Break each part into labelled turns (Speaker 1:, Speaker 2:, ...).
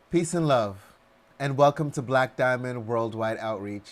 Speaker 1: Peace and love, and welcome to Black Diamond Worldwide Outreach.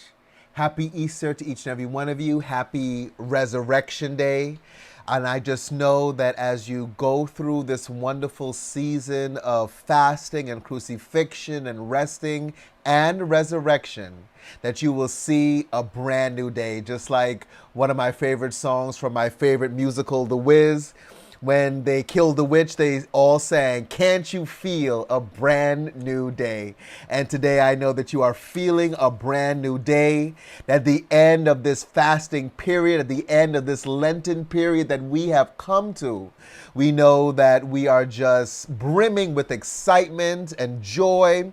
Speaker 1: Happy Easter to each and every one of you. Happy Resurrection Day. And I just know that as you go through this wonderful season of fasting and crucifixion and resting and resurrection, that you will see a brand new day. Just like one of my favorite songs from my favorite musical, The Wiz. When they killed the witch, they all sang, "Can't you feel a brand new day?" And today I know that you are feeling a brand new day. At the end of this fasting period, at the end of this Lenten period that we have come to, we know that we are just brimming with excitement and joy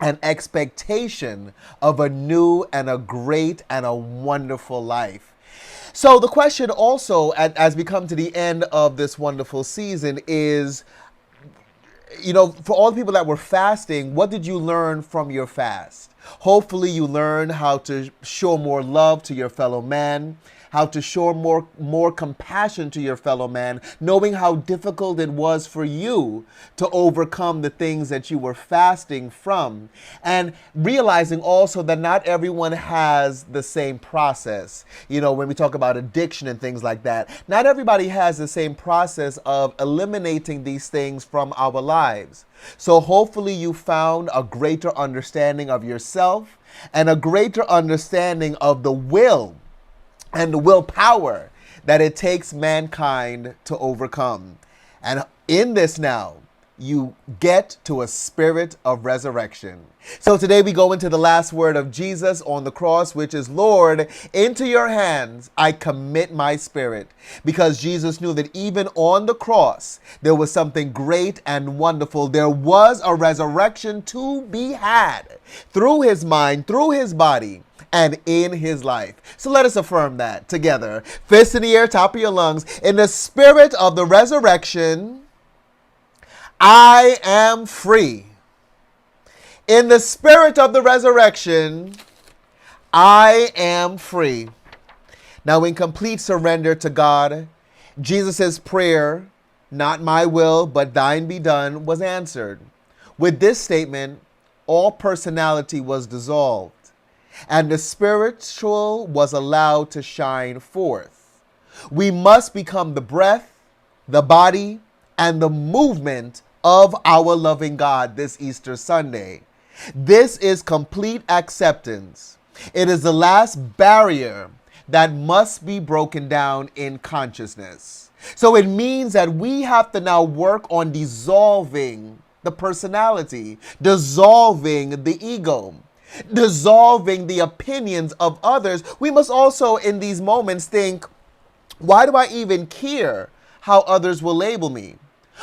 Speaker 1: and expectation of a new and a great and a wonderful life. So the question also, as we come to the end of this wonderful season, is, for all the people that were fasting, what did you learn from your fast? Hopefully you learned how to show more love to your fellow man, how to show more compassion to your fellow man, knowing how difficult it was for you to overcome the things that you were fasting from, and realizing also that not everyone has the same process. When we talk about addiction and things like that, not everybody has the same process of eliminating these things from our lives. So hopefully you found a greater understanding of yourself and a greater understanding of the will and the willpower that it takes mankind to overcome. And in this now, you get to a spirit of resurrection. So today we go into the last word of Jesus on the cross, which is, "Lord, into your hands I commit my spirit." Because Jesus knew that even on the cross, there was something great and wonderful. There was a resurrection to be had through his mind, through his body, and in his life. So let us affirm that together. Fist in the air, top of your lungs. In the spirit of the resurrection, I am free. In the spirit of the resurrection, I am free. Now, in complete surrender to God, Jesus' prayer, "Not my will, but thine be done," was answered. With this statement, all personality was dissolved, and the spiritual was allowed to shine forth. We must become the breath, the body, and the movement of our loving God this Easter Sunday. This is complete acceptance. It is the last barrier that must be broken down in consciousness. So it means that we have to now work on dissolving the personality, dissolving the ego, dissolving the opinions of others. We must also in these moments think, why do I even care how others will label me?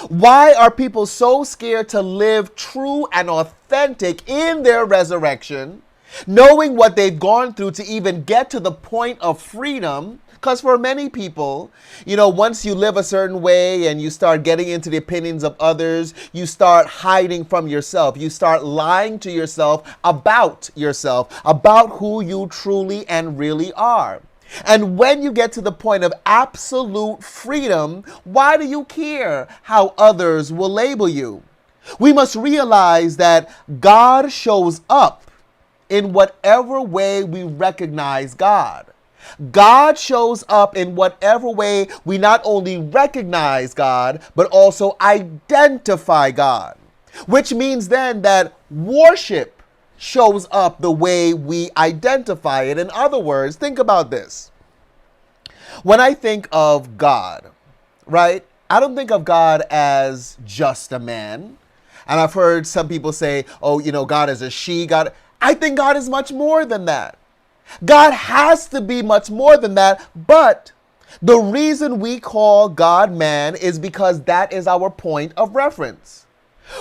Speaker 1: Why are people so scared to live true and authentic in their resurrection, knowing what they've gone through to even get to the point of freedom? Because for many people, once you live a certain way and you start getting into the opinions of others, you start hiding from yourself. You start lying to yourself, about who you truly and really are. And when you get to the point of absolute freedom, why do you care how others will label you? We must realize that God shows up in whatever way we recognize God. God shows up in whatever way we not only recognize God, but also identify God. Which means then that worship shows up the way we identify it. In other words, think about this. When I think of God, right, I don't think of God as just a man. And I've heard some people say, oh, God is a she. God. I think God is much more than that. God has to be much more than that. But the reason we call God man is because that is our point of reference.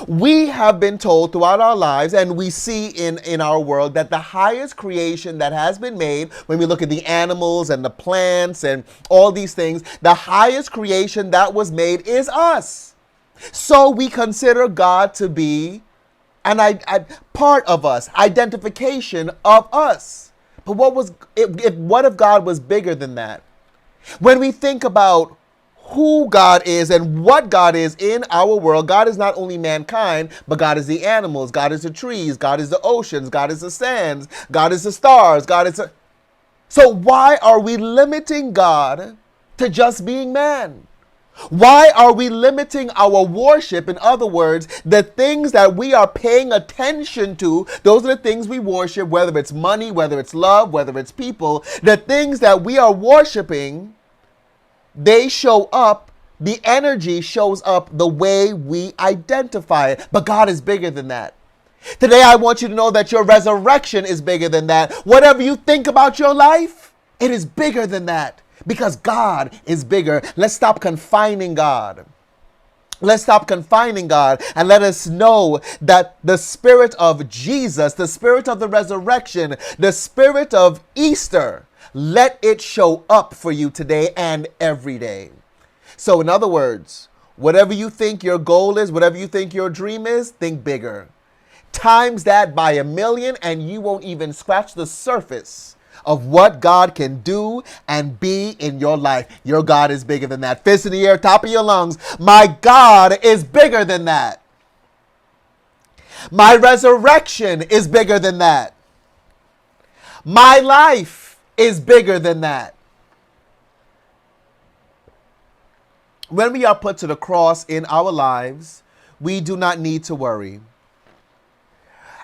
Speaker 1: We have been told throughout our lives, and we see in our world, that the highest creation that has been made, when we look at the animals and the plants and all these things, the highest creation that was made is us. So we consider God to be part of us, identification of us. But what if God was bigger than that? When we think about who God is and what God is in our world. God is not only mankind, but God is the animals, God is the trees, God is the oceans, God is the sands, God is the stars, God is the... So why are we limiting God to just being man? Why are we limiting our worship? In other words, the things that we are paying attention to, those are the things we worship, whether it's money, whether it's love, whether it's people. The things that we are worshiping, they show up, the energy shows up the way we identify it. But God is bigger than that. Today, I want you to know that your resurrection is bigger than that. Whatever you think about your life, it is bigger than that because God is bigger. Let's stop confining God. Let's stop confining God and let us know that the spirit of Jesus, the spirit of the resurrection, the spirit of Easter, let it show up for you today and every day. So in other words, whatever you think your goal is, whatever you think your dream is, think bigger. Times that by 1,000,000 and you won't even scratch the surface of what God can do and be in your life. Your God is bigger than that. Fist in the air, top of your lungs. My God is bigger than that. My resurrection is bigger than that. My life is bigger than that. When we are put to the cross in our lives, we do not need to worry.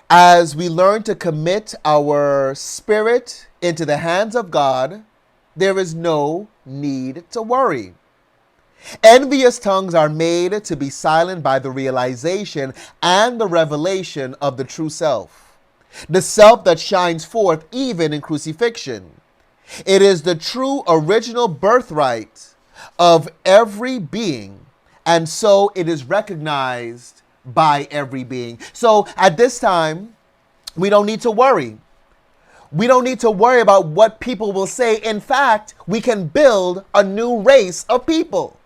Speaker 1: As we learn to commit our spirit into the hands of God, there is no need to worry. Envious tongues are made to be silent by the realization and the revelation of the true self, the self that shines forth even in crucifixion. It is the true original birthright of every being, and so it is recognized by every being. So at this time, we don't need to worry. We don't need to worry about what people will say. In fact, we can build a new race of people.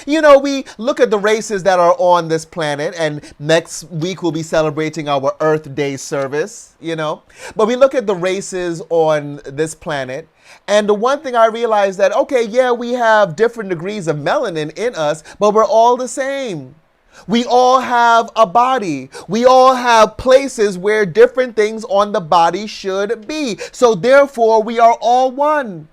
Speaker 1: You know, we look at the races that are on this planet, and next week we'll be celebrating our Earth Day service, you know. But we look at the races on this planet, and the one thing I realized that, okay, yeah, we have different degrees of melanin in us, but we're all the same. We all have a body. We all have places where different things on the body should be. So therefore, we are all one.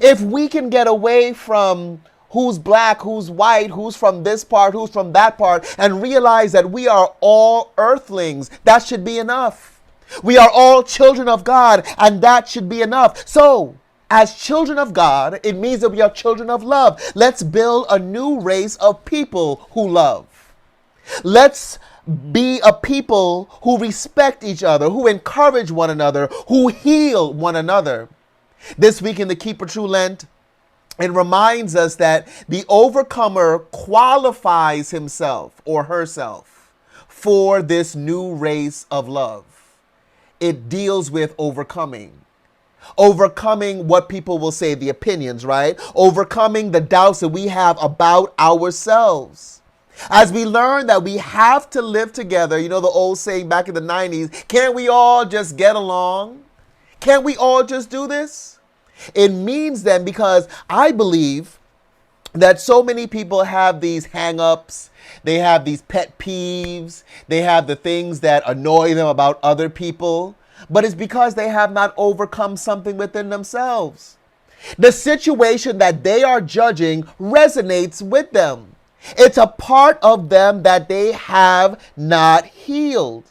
Speaker 1: If we can get away from who's black, who's white, who's from this part, who's from that part, and realize that we are all earthlings, that should be enough. We are all children of God, and that should be enough. So, as children of God, it means that we are children of love. Let's build a new race of people who love. Let's be a people who respect each other, who encourage one another, who heal one another. This week in the Keeper True Lent, it reminds us that the overcomer qualifies himself or herself for this new race of love. It deals with overcoming. Overcoming what people will say, the opinions, right? Overcoming the doubts that we have about ourselves. As we learn that we have to live together, you know the old saying back in the 90s, can't we all just get along? Can't we all just do this? It means then, because I believe that so many people have these hang-ups, they have these pet peeves, they have the things that annoy them about other people, but it's because they have not overcome something within themselves. The situation that they are judging resonates with them. It's a part of them that they have not healed.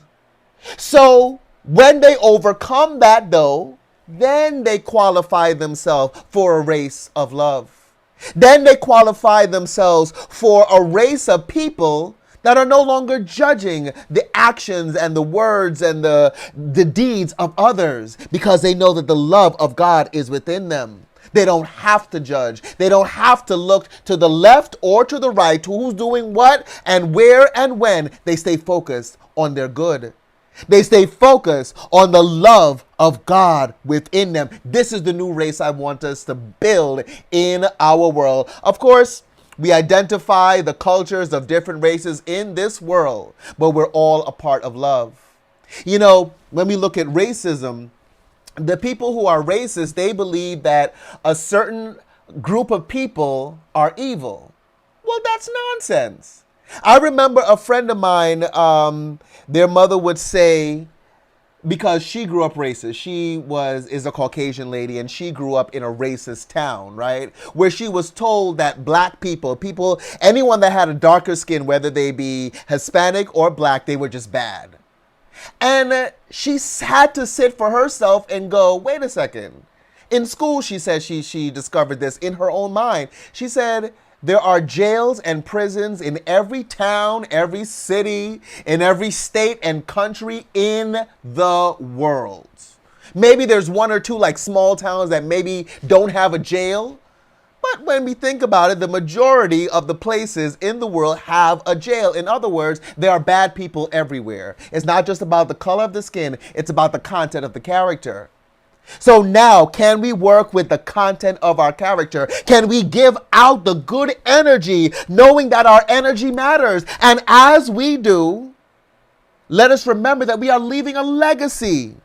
Speaker 1: So when they overcome that, though, then they qualify themselves for a race of love. Then they qualify themselves for a race of people that are no longer judging the actions and the words and the deeds of others, because they know that the love of God is within them. They don't have to judge. They don't have to look to the left or to the right, to who's doing what and where and when. They stay focused on their good. They stay focused on the love of God within them. This is the new race I want us to build in our world. Of course, we identify the cultures of different races in this world, but we're all a part of love. You know, when we look at racism, the people who are racist, they believe that a certain group of people are evil. Well, that's nonsense. I remember a friend of mine, their mother would say, because she grew up racist. Is a Caucasian lady, and she grew up in a racist town, right? Where she was told that black people, anyone that had a darker skin, whether they be Hispanic or black, they were just bad. And she had to sit for herself and go, wait a second. In school, she said she discovered this in her own mind. She said, there are jails and prisons in every town, every city, in every state and country in the world. Maybe there's one or two like small towns that maybe don't have a jail. But when we think about it, the majority of the places in the world have a jail. In other words, there are bad people everywhere. It's not just about the color of the skin, it's about the content of the character. So now, can we work with the content of our character? Can we give out the good energy, knowing that our energy matters? And as we do, let us remember that we are leaving a legacy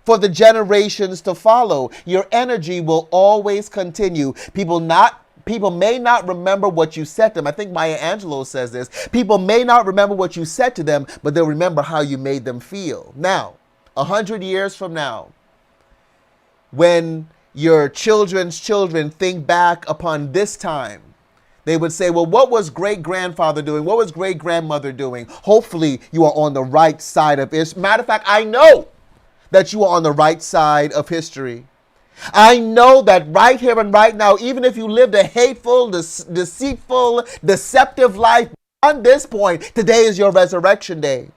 Speaker 1: for the generations to follow. Your energy will always continue. People may not remember what you said to them. I think Maya Angelou says this. People may not remember what you said to them, but they'll remember how you made them feel. Now, 100 years from now, when your children's children think back upon this time, they would say, well, what was great-grandfather doing? What was great-grandmother doing? Hopefully, you are on the right side of it. Matter of fact, I know that you are on the right side of history. I know that right here and right now, even if you lived a hateful, deceitful, deceptive life, on this point, today is your resurrection day.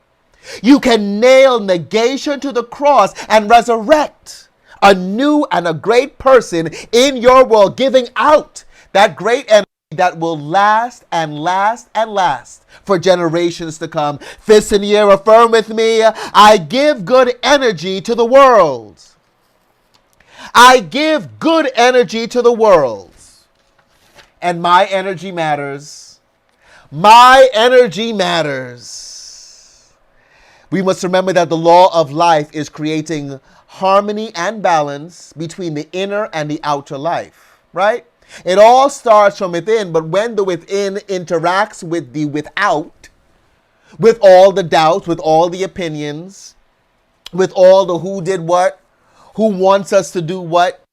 Speaker 1: You can nail negation to the cross and resurrect a new and a great person in your world, giving out that great energy that will last and last and last for generations to come. Fist in the air, affirm with me. I give good energy to the world. I give good energy to the world. And my energy matters. My energy matters. We must remember that the law of life is creating harmony and balance between the inner and the outer life, right? It all starts from within, but when the within interacts with the without, with all the doubts, with all the opinions, with all the who did what, who wants us to do what,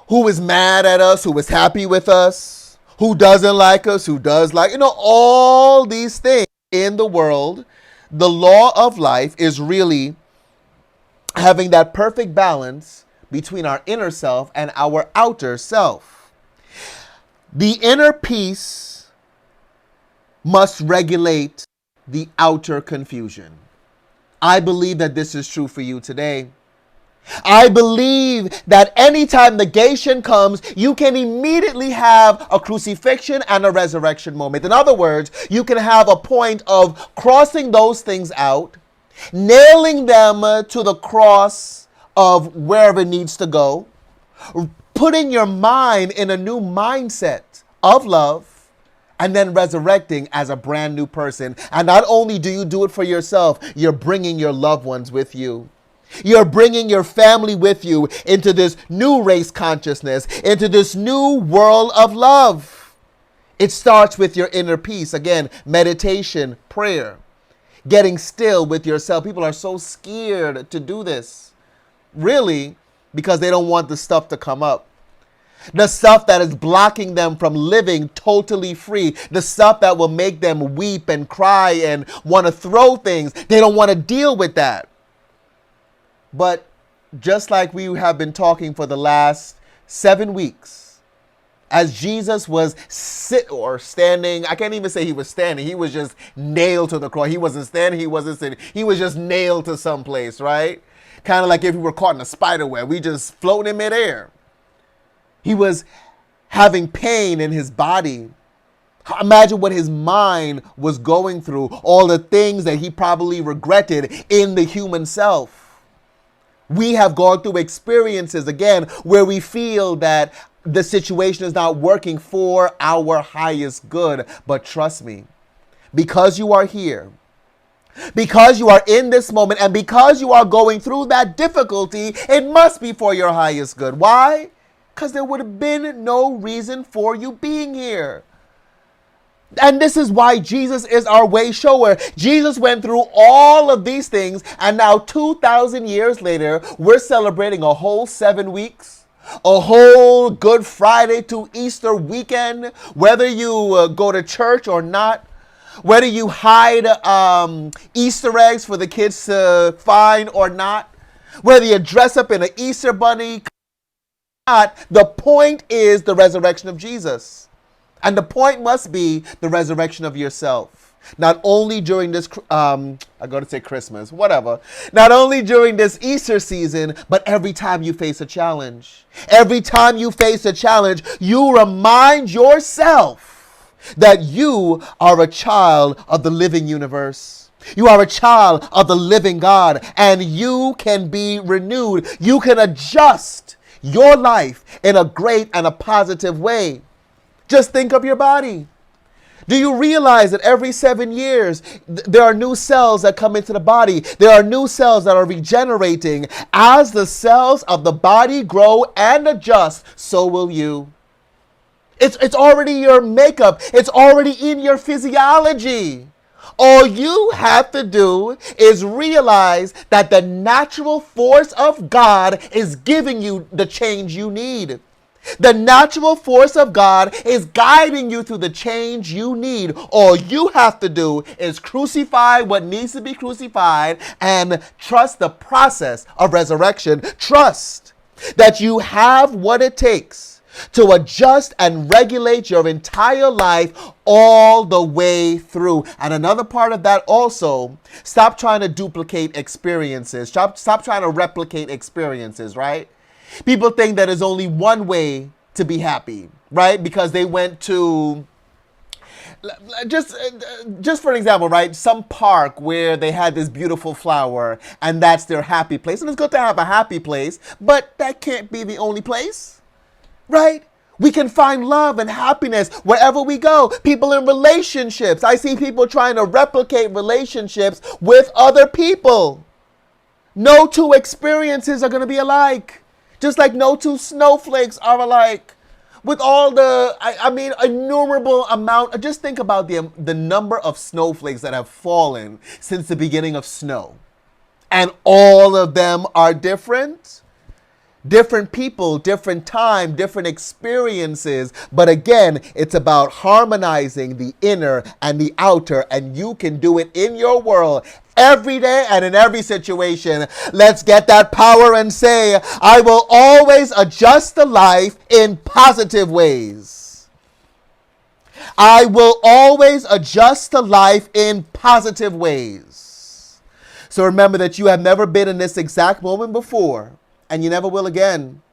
Speaker 1: who is mad at us, who is happy with us, who doesn't like us, who does like, all these things in the world, the law of life is really having that perfect balance between our inner self and our outer self. The inner peace must regulate the outer confusion. I believe that this is true for you today. I believe that anytime negation comes, you can immediately have a crucifixion and a resurrection moment. In other words, you can have a point of crossing those things out, nailing them to the cross of wherever it needs to go, putting your mind in a new mindset of love, and then resurrecting as a brand new person. And not only do you do it for yourself, you're bringing your loved ones with you. You're bringing your family with you into this new race consciousness, into this new world of love. It starts with your inner peace. Again, meditation, prayer, getting still with yourself. People are so scared to do this, really, because they don't want the stuff to come up. The stuff that is blocking them from living totally free. The stuff that will make them weep and cry and want to throw things. They don't want to deal with that. But just like we have been talking for the last 7 weeks, as Jesus was standing, I can't even say he was standing. He was just nailed to the cross. He wasn't standing. He wasn't sitting. He was just nailed to someplace, right? Kind of like if we were caught in a spider web. We just floating in midair. He was having pain in his body. Imagine what his mind was going through, all the things that he probably regretted in the human self. We have gone through experiences, again, where we feel that the situation is not working for our highest good. But trust me, because you are here, because you are in this moment, and because you are going through that difficulty, it must be for your highest good. Why? Because there would have been no reason for you being here. And this is why Jesus is our way shower. Jesus went through all of these things, and now 2,000 years later, we're celebrating a whole 7 weeks, a whole Good Friday to Easter weekend, whether you go to church or not, whether you hide Easter eggs for the kids to find or not, whether you dress up in an Easter bunny or not, the point is the resurrection of Jesus. And the point must be the resurrection of yourself. Not only during this, I'm going to say Christmas, whatever. Not only during this Easter season, but every time you face a challenge. Every time you face a challenge, you remind yourself that you are a child of the living universe. You are a child of the living God, and you can be renewed. You can adjust your life in a great and a positive way. Just think of your body. Do you realize that every 7 years, there are new cells that come into the body? There are new cells that are regenerating. As the cells of the body grow and adjust, so will you. It's already your makeup. It's already in your physiology. All you have to do is realize that the natural force of God is giving you the change you need. The natural force of God is guiding you through the change you need. All you have to do is crucify what needs to be crucified and trust the process of resurrection. Trust that you have what it takes to adjust and regulate your entire life all the way through. And another part of that also, stop trying to duplicate experiences. Stop trying to replicate experiences, right? People think that there's only one way to be happy, right? Because they went to, just for an example, right? Some park where they had this beautiful flower and that's their happy place. And it's good to have a happy place, but that can't be the only place, right? We can find love and happiness wherever we go. People in relationships. I see people trying to replicate relationships with other people. No two experiences are going to be alike. Just like no two snowflakes are alike. With all the, innumerable amount. Just think about the number of snowflakes that have fallen since the beginning of snow. And all of them are different. Different people, different time, different experiences. But again, it's about harmonizing the inner and the outer. And you can do it in your world every day and in every situation. Let's get that power and say, I will always adjust the life in positive ways. I will always adjust the life in positive ways. So remember that you have never been in this exact moment before. And you never will again.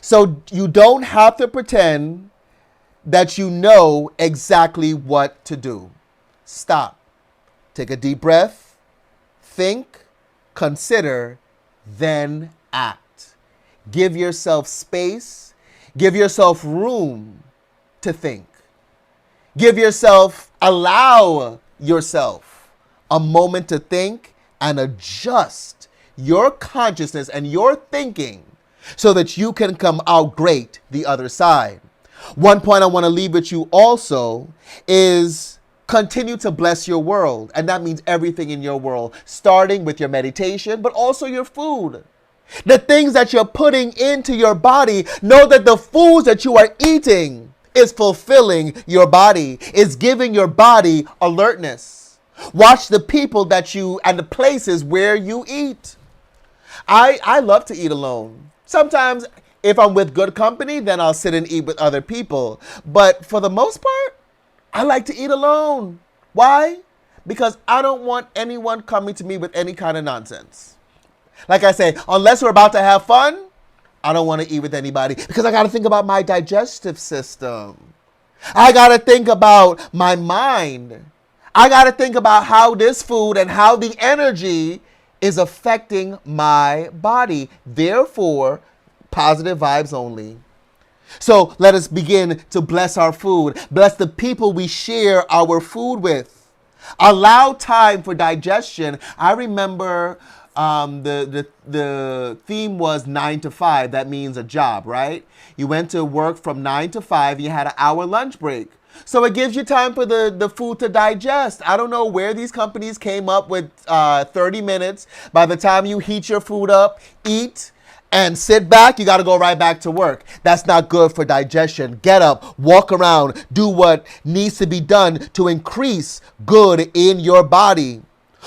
Speaker 1: So you don't have to pretend that you know exactly what to do. Stop. Take a deep breath. Think. Consider. Then act. Give yourself space. Give yourself room to think. Allow yourself a moment to think and adjust your consciousness and your thinking so that you can come out great the other side. One point I want to leave with you also is continue to bless your world. And that means everything in your world, starting with your meditation, but also your food. The things that you're putting into your body, know that the foods that you are eating is fulfilling your body, is giving your body alertness. Watch the people and the places where you eat. I love to eat alone. Sometimes if I'm with good company, then I'll sit and eat with other people. But for the most part, I like to eat alone. Why? Because I don't want anyone coming to me with any kind of nonsense. Like I say, unless we're about to have fun, I don't want to eat with anybody because I got to think about my digestive system. I got to think about my mind. I got to think about how this food and how the energy is affecting my body. Therefore, positive vibes only. So let us begin to bless our food. Bless the people we share our food with. Allow time for digestion. I remember the theme was 9 to 5. That means a job, right? You went to work from 9 to 5. You had an hour lunch break. So it gives you time for the food to digest. I don't know where these companies came up with 30 minutes. By the time you heat your food up, eat, and sit back, you got to go right back to work. That's not good for digestion. Get up, walk around, do what needs to be done to increase good in your body.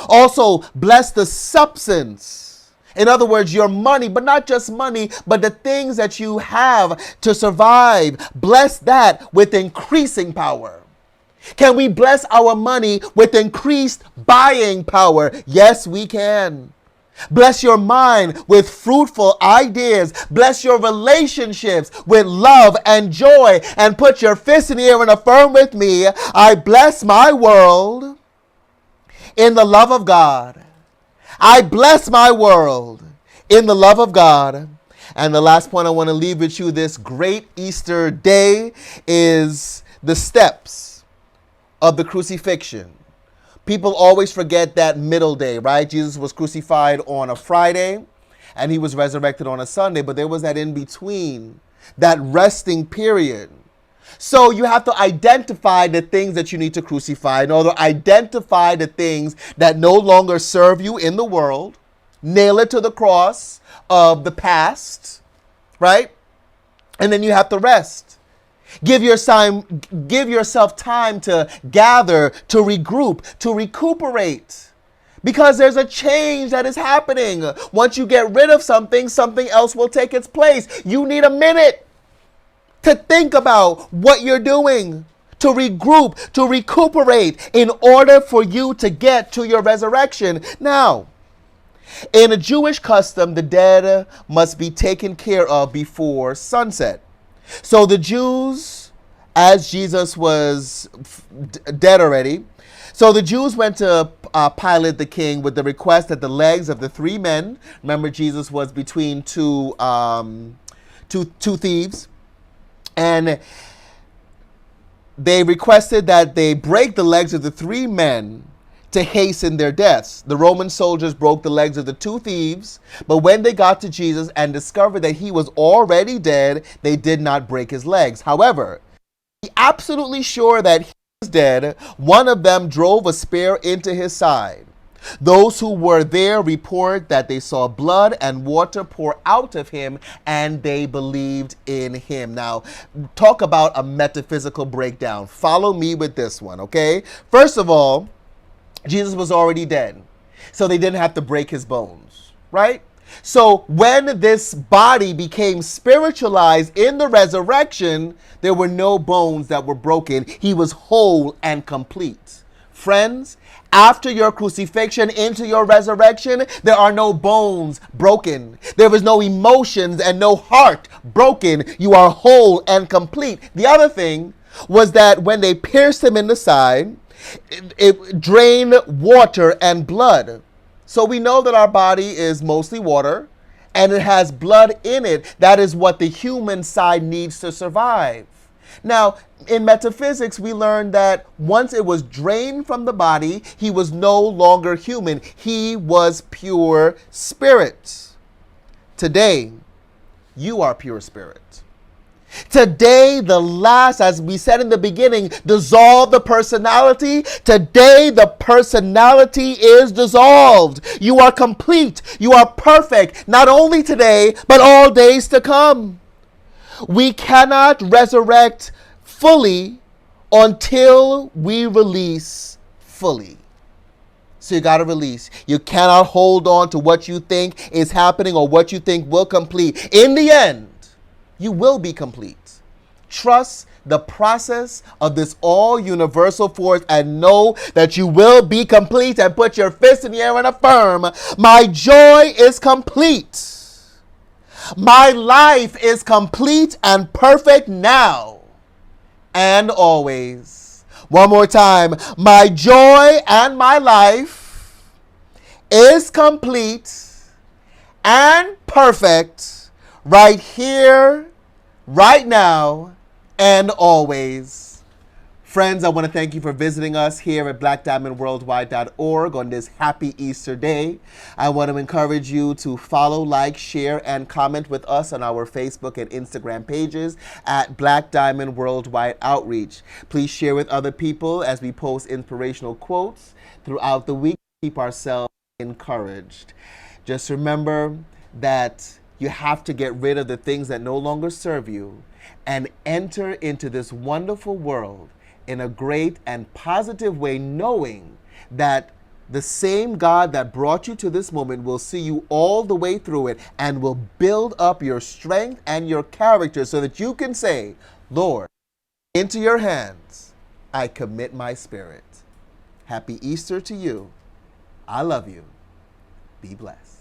Speaker 1: Also, bless the substance. In other words, your money, but not just money, but the things that you have to survive. Bless that with increasing power. Can we bless our money with increased buying power? Yes, we can. Bless your mind with fruitful ideas. Bless your relationships with love and joy. And put your fist in the air and affirm with me, I bless my world in the love of God. I bless my world in the love of God. And the last point I want to leave with you this great Easter day is the steps of the crucifixion. People always forget that middle day, right? Jesus was crucified on a Friday and he was resurrected on a Sunday, but there was that in between, that resting period. So you have to identify the things that you need to crucify. In order to identify the things that no longer serve you in the world, nail it to the cross of the past, right? And then you have to rest. Give yourself time to gather, to regroup, to recuperate. Because there's a change that is happening. Once you get rid of something, something else will take its place. You need a minute to think about what you're doing, to regroup, to recuperate in order for you to get to your resurrection. Now, in a Jewish custom, the dead must be taken care of before sunset. So the Jews, as Jesus was dead already, so the Jews went to Pilate the king with the request that the legs of the three men, remember Jesus was between two thieves, and they requested that they break the legs of the three men to hasten their deaths. The Roman soldiers broke the legs of the two thieves, but when they got to Jesus and discovered that he was already dead, they did not break his legs. However, to be absolutely sure that he was dead, one of them drove a spear into his side. Those who were there report that they saw blood and water pour out of him, and they believed in him. Now, talk about a metaphysical breakdown. Follow me with this one, okay? First of all, Jesus was already dead, so they didn't have to break his bones, right? So when this body became spiritualized in the resurrection, there were no bones that were broken. He was whole and complete. Friends, after your crucifixion into your resurrection, there are no bones broken. There is no emotions and no heart broken. You are whole and complete. The other thing was that when they pierced him in the side, it drained water and blood. So we know that our body is mostly water and it has blood in it. That is what the human side needs to survive. Now, in metaphysics, we learned that once it was drained from the body, he was no longer human. He was pure spirit. Today, you are pure spirit. Today, the last, as we said in the beginning, dissolve the personality. Today, the personality is dissolved. You are complete. You are perfect, not only today, but all days to come. We cannot resurrect fully until we release fully. So you got to release. You cannot hold on to what you think is happening or what you think will complete. In the end, you will be complete. Trust the process of this all-universal force and know that you will be complete, and put your fist in the air and affirm, my joy is complete. My life is complete and perfect now and always. One more time. My joy and my life is complete and perfect right here, right now, and always. Friends, I want to thank you for visiting us here at blackdiamondworldwide.org on this happy Easter day. I want to encourage you to follow, like, share, and comment with us on our Facebook and Instagram pages at Black Diamond Worldwide Outreach. Please share with other people as we post inspirational quotes throughout the week to keep ourselves encouraged. Just remember that you have to get rid of the things that no longer serve you and enter into this wonderful world in a great and positive way, knowing that the same God that brought you to this moment will see you all the way through it and will build up your strength and your character so that you can say, Lord, into your hands I commit my spirit. Happy Easter to you. I love you. Be blessed.